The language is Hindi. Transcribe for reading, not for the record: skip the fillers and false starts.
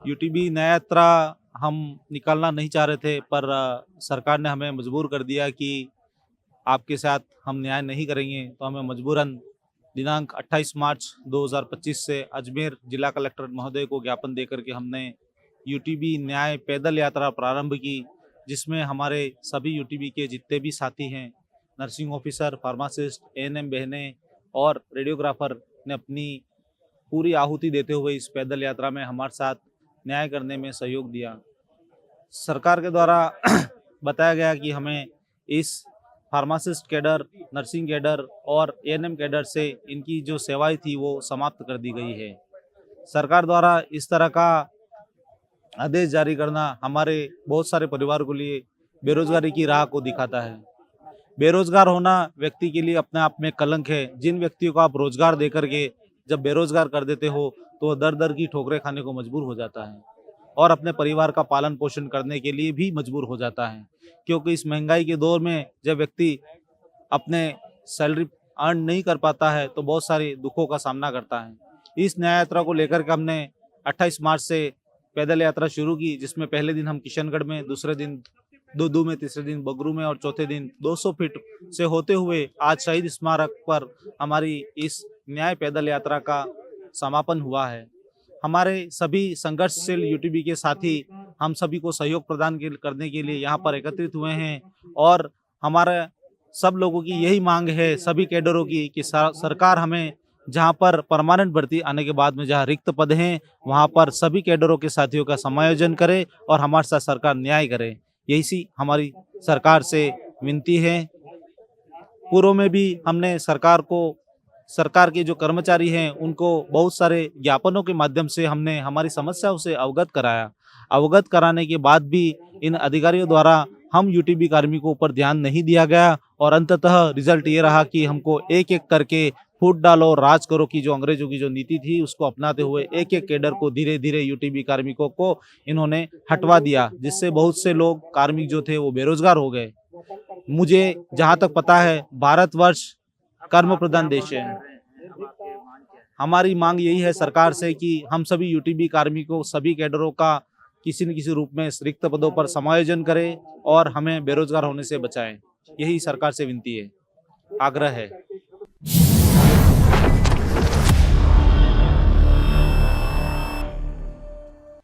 यूटीबी न्याय यात्रा हम निकालना नहीं चाह रहे थे, पर सरकार ने हमें मजबूर कर दिया कि आपके साथ हम न्याय नहीं करेंगे। तो हमें मजबूरन दिनांक 28 मार्च 2025 से अजमेर जिला कलेक्टर महोदय को ज्ञापन देकर के हमने यूटीबी न्याय पैदल यात्रा प्रारंभ की, जिसमें हमारे सभी यूटीबी के जितने भी साथी हैं, नर्सिंग ऑफिसर, फार्मासिस्ट, एएनएम बहनें और रेडियोग्राफर ने अपनी पूरी आहुति देते हुए इस पैदल यात्रा में हमारे साथ न्याय करने में सहयोग दिया। सरकार के द्वारा बताया गया कि हमें इस फार्मासिस्ट कैडर, नर्सिंग कैडर और एएनएम कैडर से इनकी जो सेवाएं थी वो समाप्त कर दी गई है। सरकार द्वारा इस तरह का आदेश जारी करना हमारे बहुत सारे परिवार के लिए बेरोजगारी की राह को दिखाता है। बेरोजगार होना व्यक्ति के लिए अपने आप में कलंक है। जिन व्यक्तियों को आप रोजगार देकर के जब बेरोजगार कर देते हो तो दर दर की ठोकरें खाने को मजबूर हो जाता है और अपने परिवार का पालन पोषण करने के लिए भी मजबूर हो जाता है, क्योंकि इस महंगाई के दौर में जब व्यक्ति अपने सैलरी अर्न नहीं कर पाता है तो बहुत सारे दुखों का सामना करता है। इस न्याय यात्रा को लेकर के हमने 28 मार्च से पैदल यात्रा शुरू की, जिसमें पहले दिन हम किशनगढ़ में, दूसरे दिन दूदू में, तीसरे दिन बगरू में और चौथे दिन 200 फीट से होते हुए आज शहीद स्मारक पर हमारी इस न्याय पैदल यात्रा का समापन हुआ है। हमारे सभी संघर्षशील यूटीबी के साथी हम सभी को सहयोग प्रदान करने के लिए यहाँ पर एकत्रित हुए हैं और हमारा सब लोगों की यही मांग है, सभी कैडरों की, कि सरकार हमें जहाँ पर परमानेंट भर्ती आने के बाद में जहाँ रिक्त पद हैं वहाँ पर सभी कैडरों के साथियों का समायोजन करे और हमारे साथ सरकार न्याय करे। यही सी हमारी सरकार से विनती है। पूर्व में भी हमने सरकार के जो कर्मचारी हैं उनको बहुत सारे ज्ञापनों के माध्यम से हमने हमारी समस्याओं से अवगत कराया। अवगत कराने के बाद भी इन अधिकारियों द्वारा हम यूटीबी कार्मिकों पर ध्यान नहीं दिया गया और अंततः रिजल्ट ये रहा कि हमको एक एक करके फूट डालो राज करो की जो अंग्रेजों की जो नीति थी उसको अपनाते हुए एक एक कैडर को धीरे धीरे यूटीबी कार्मिकों को इन्होंने हटवा दिया, जिससे बहुत से लोग कार्मिक जो थे वो बेरोजगार हो गए। मुझे जहाँ तक पता है भारतवर्ष कर्म प्रधान देश है। हमारी मांग यही है सरकार से कि हम सभी यूटीबी कार्मिकों, सभी कैडरों का किसी न किसी रूप में रिक्त पदों पर समायोजन करें और हमें बेरोजगार होने से बचाएं। यही सरकार से विनती है, आग्रह है।